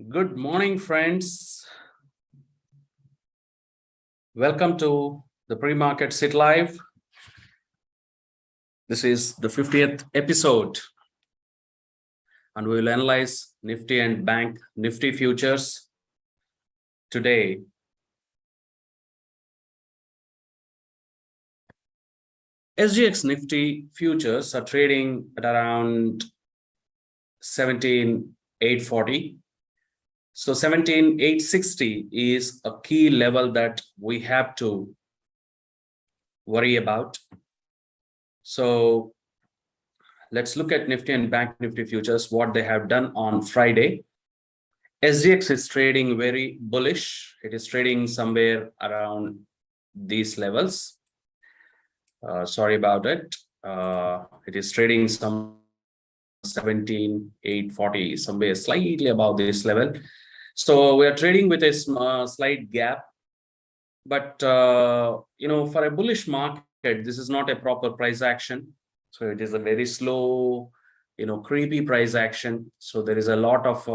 Good morning, friends. Welcome to the pre-market sit live. This is the 50th episode, and we will analyze Nifty and Bank Nifty futures today. SGX Nifty futures are trading at around 17,840. So 17,860 is a key level that we have to worry about. So let's look at Nifty and Bank Nifty futures, what they have done on Friday. SGX is trading very bullish. It is trading somewhere around these levels. Sorry about it. It is trading some 17,840, somewhere slightly above this level. So we are trading with a slight gap. But, for a bullish market, this is not a proper price action. So it is a very slow, creepy price action. So there is a lot of,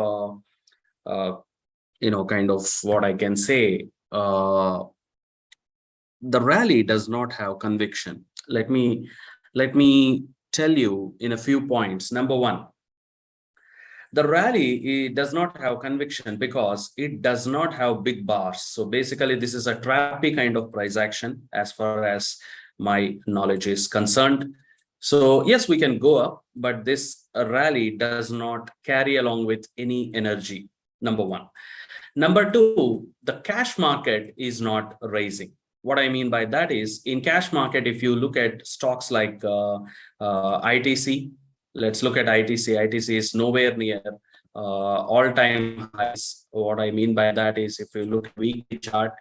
kind of what I can say. The rally does not have conviction. Let me tell you in a few points. Number one, the rally does not have conviction because it does not have big bars. So basically, this is a trappy kind of price action as far as my knowledge is concerned. So yes, we can go up, but this rally does not carry along with any energy. Number one. Number two, the cash market is not raising. What I mean by that is, in cash market, if you look at stocks like ITC, let's look at ITC. ITC is nowhere near all-time highs. What I mean by that is, if you look at weekly chart,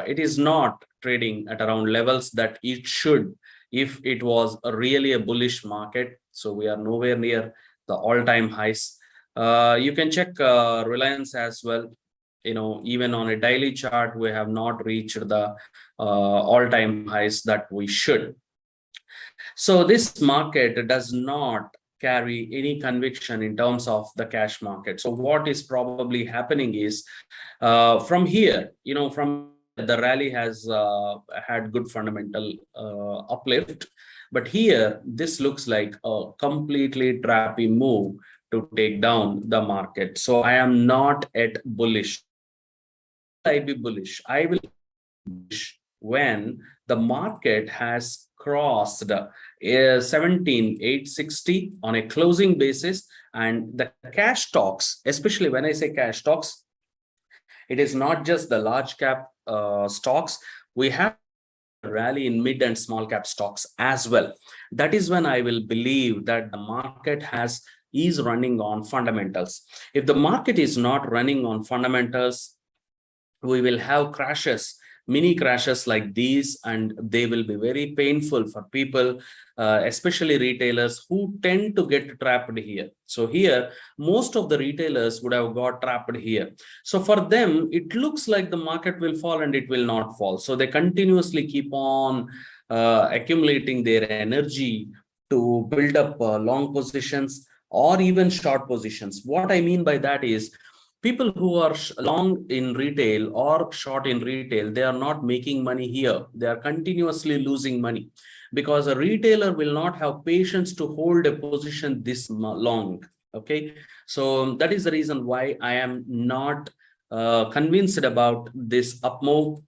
it is not trading at around levels that it should if it was really a bullish market. So we are nowhere near the all-time highs. You can check Reliance as well. Even on a daily chart, we have not reached the all-time highs that we should. So this market does not carry any conviction in terms of the cash market. So what is probably happening is, from here, from the rally has had good fundamental uplift, but here this looks like a completely trappy move to take down the market. So I am not at bullish. I be bullish. I will be bullish when the market has crossed 17,860 on a closing basis, and the cash stocks, especially when I say cash stocks, it is not just the large cap stocks. We have a rally in mid and small cap stocks as well. That is when I will believe that the market is running on fundamentals. If the market is not running on fundamentals, we will have crashes, mini crashes like these, and they will be very painful for people, especially retailers who tend to get trapped here. So here, most of the retailers would have got trapped here. So for them, it looks like the market will fall and it will not fall. So they continuously keep on accumulating their energy to build up long positions or even short positions. What I mean by that is, people who are long in retail or short in retail, they are not making money here. They are continuously losing money because a retailer will not have patience to hold a position this long. Okay, so that is the reason why I am not convinced about this up move.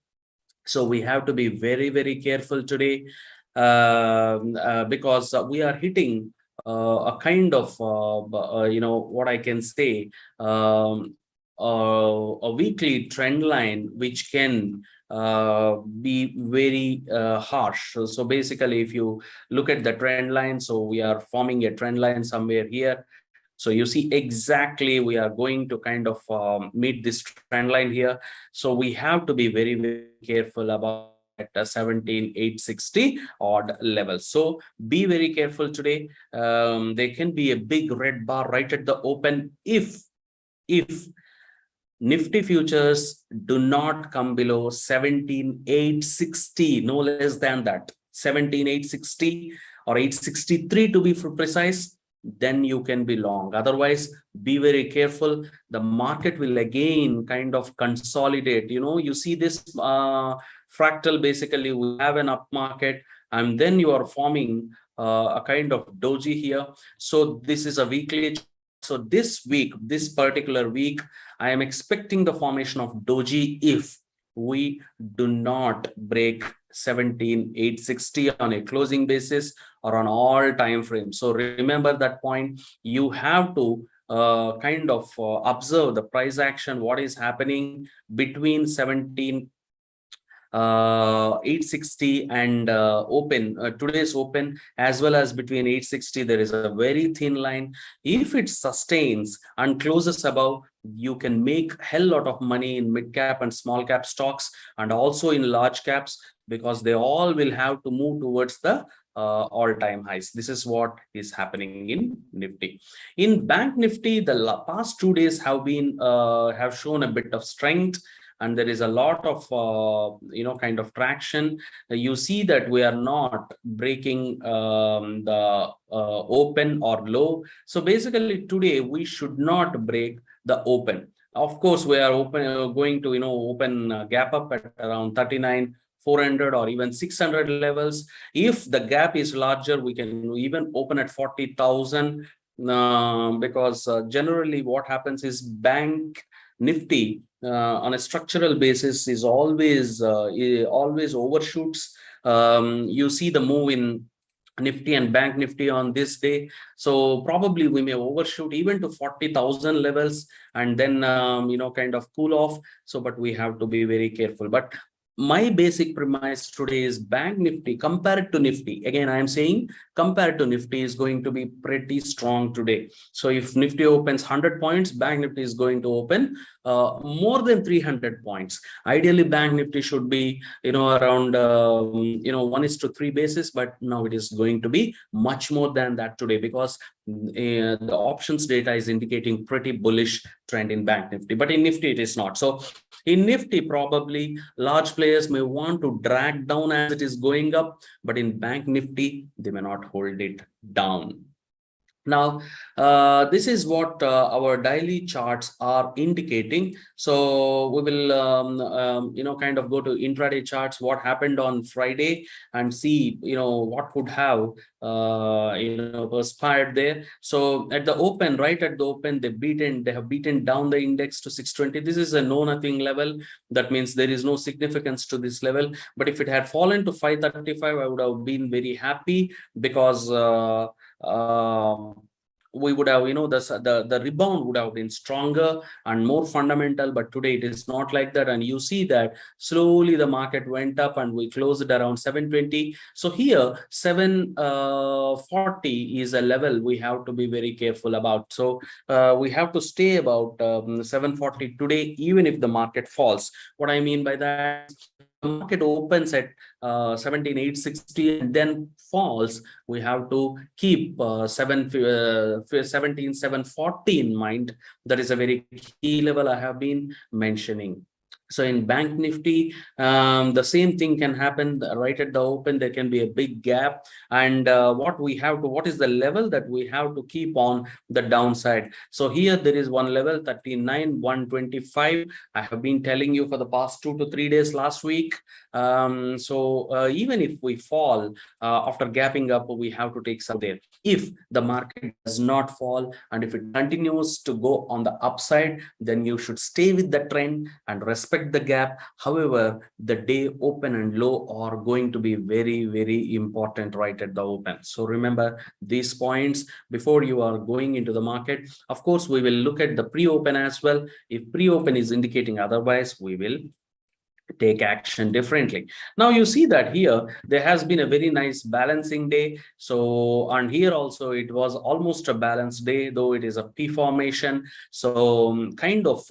So we have to be very, very careful today, because we are hitting a kind of, what I can say, a weekly trend line, which can be very harsh. So basically, if you look at the trend line, so we are forming a trend line somewhere here. So you see exactly we are going to kind of meet this trend line here. So we have to be very, very careful about at 17,860 odd level. So be very careful today. There can be a big red bar right at the open if Nifty futures do not come below 17,860, no less than that, 17,860 or 863 to be precise. then you can be long. Otherwise, be very careful. The market will again kind of consolidate. You see this fractal. Basically, we have an up market, and then you are forming a kind of doji here. So this is a weekly. So this week, this particular week, I am expecting the formation of doji if we do not break 17,860 on a closing basis or on all time frames. So remember that point. You have to kind of observe the price action, what is happening between 860 and today's open, as well as between 860 there is a very thin line. If it sustains and closes above, you can make hell lot of money in mid cap and small cap stocks, and also in large caps, because they all will have to move towards the all-time highs. This is what is happening in Nifty. In Bank Nifty, the past 2 days have shown a bit of strength, and there is a lot of kind of traction. You see that we are not breaking the open or low. So basically today we should not break the open. Of course, we are going to open gap up at around 39,400 or even 600 levels. If the gap is larger, we can even open at 40,000, because generally what happens is Bank Nifty on a structural basis is always overshoots. You see the move in Nifty and Bank Nifty on this day. So probably we may overshoot even to 40,000 levels, and then kind of cool off. So but we have to be very careful. But my basic premise today is Bank Nifty compared to Nifty. Again, I am saying compared to Nifty is going to be pretty strong today. So if Nifty opens 100 points, Bank Nifty is going to open more than 300 points. Ideally, Bank Nifty should be around 1:3 basis, but now it is going to be much more than that today, because the options data is indicating pretty bullish trend in Bank Nifty, but in Nifty it is not. So in Nifty, probably large players may want to drag down as it is going up, but in Bank Nifty, they may not hold it down. Now, this is what our daily charts are indicating. So we will, kind of go to intraday charts, what happened on Friday, and see, what could have, perspired there. So at the open, right at the open, they have beaten down the index to 620. This is a know nothing level. That means there is no significance to this level. But if it had fallen to 535, I would have been very happy, because we would have, the rebound would have been stronger and more fundamental. But today it is not like that, and you see that slowly the market went up and we closed around 720. So here 740 is a level we have to be very careful about. So we have to stay about 740 today, even if the market falls. What I mean by that, the market opens at 17,860 and then falls, we have to keep 17,740 in mind. That is a very key level I have been mentioning. So in Bank Nifty, the same thing can happen right at the open. There can be a big gap, and what is the level that we have to keep on the downside? So here there is one level, 39,125. I have been telling you for the past 2 to 3 days last week. Even if we fall after gapping up, we have to take some there. If the market does not fall and if it continues to go on the upside, then you should stay with the trend and respect the gap. However, the day open and low are going to be very, very important right at the open. So remember these points before you are going into the market. Of course, we will look at the pre-open as well. If pre-open is indicating otherwise, we will take action differently. Now you see that here there has been a very nice balancing day. So, and here also it was almost a balanced day, though it is a P formation. So kind of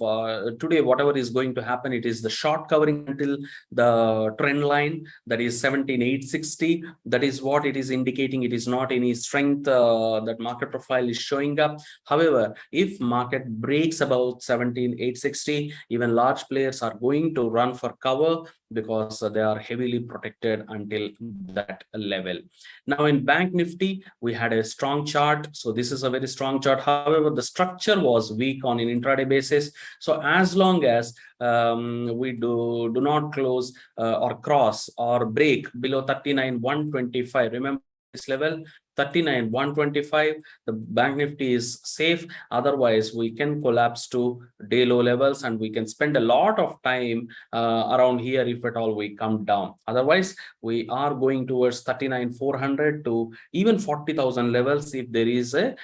today whatever is going to happen, it is the short covering until the trend line, that is 17,860. That is what it is indicating. It is not any strength that market profile is showing up. However, if market breaks about 17,860, even large players are going to run for cover because they are heavily protected until that level. Now in Bank Nifty, we had a strong chart. So this is a very strong chart. However, the structure was weak on an intraday basis. So as long as we do not close or cross or break below 39,125, remember this level 39,125, the Bank Nifty is safe. Otherwise, we can collapse to day low levels and we can spend a lot of time around here if at all we come down. Otherwise, we are going towards 39,400 to even 40,000 levels if there is a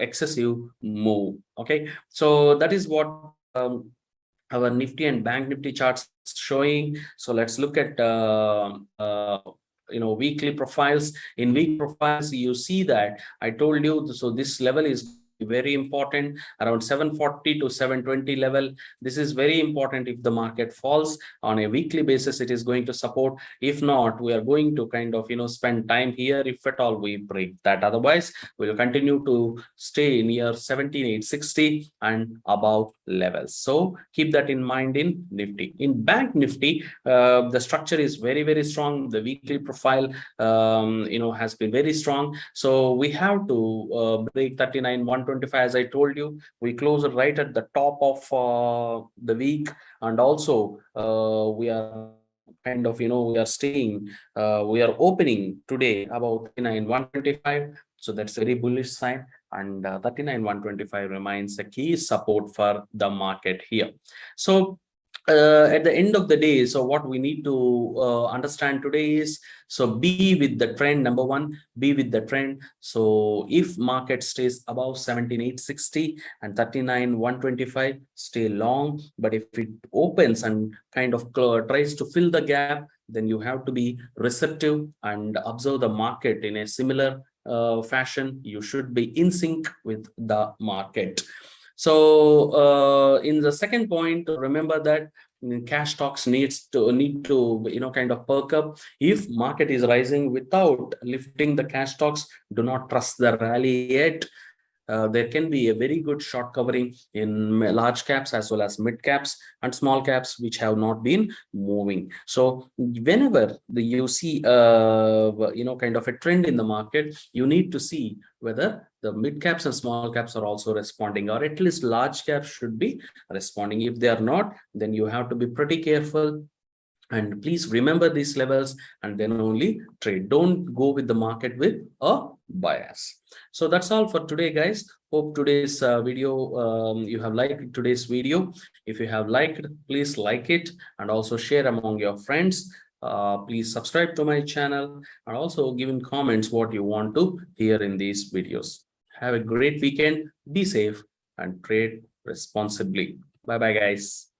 excessive move. Okay, so that is what our Nifty and Bank Nifty charts showing. So let's look at weekly profiles. In week profiles, you see that I told you, so this level is very important, around 740 to 720 level. This is very important. If the market falls on a weekly basis, it is going to support. If not, we are going to kind of spend time here if at all we break that. Otherwise, we'll continue to stay near 17,860 and above levels. So keep that in mind in Nifty. In Bank Nifty, the structure is very, very strong. The weekly profile has been very strong. So we have to break 39,125. As I told you, we closed right at the top of the week, and also we are kind of we are staying we are opening today about 39,125. So that's a very bullish sign, and 39,125 remains a key support for the market here. So at the end of the day, so what we need to understand today is, so be with the trend. Number one, be with the trend. So if market stays above 17,860 and 39,125, stay long. But if it opens and kind of tries to fill the gap, then you have to be receptive and observe the market in a similar fashion. You should be in sync with the market. So in the second point, remember that cash stocks need to kind of perk up. If market is rising without lifting the cash stocks, do not trust the rally yet. There can be a very good short covering in large caps as well as mid caps and small caps which have not been moving. So whenever you see kind of a trend in the market, you need to see whether the mid caps and small caps are also responding, or at least large caps should be responding. If they are not, then you have to be pretty careful. And please remember these levels and then only trade. Don't go with the market with a bias. So that's all for today, guys. Hope today's video, you have liked today's video. If you have liked, please like it and also share among your friends. Please subscribe to my channel and also give in comments what you want to hear in these videos. Have a great weekend. Be safe and trade responsibly. Bye bye, guys.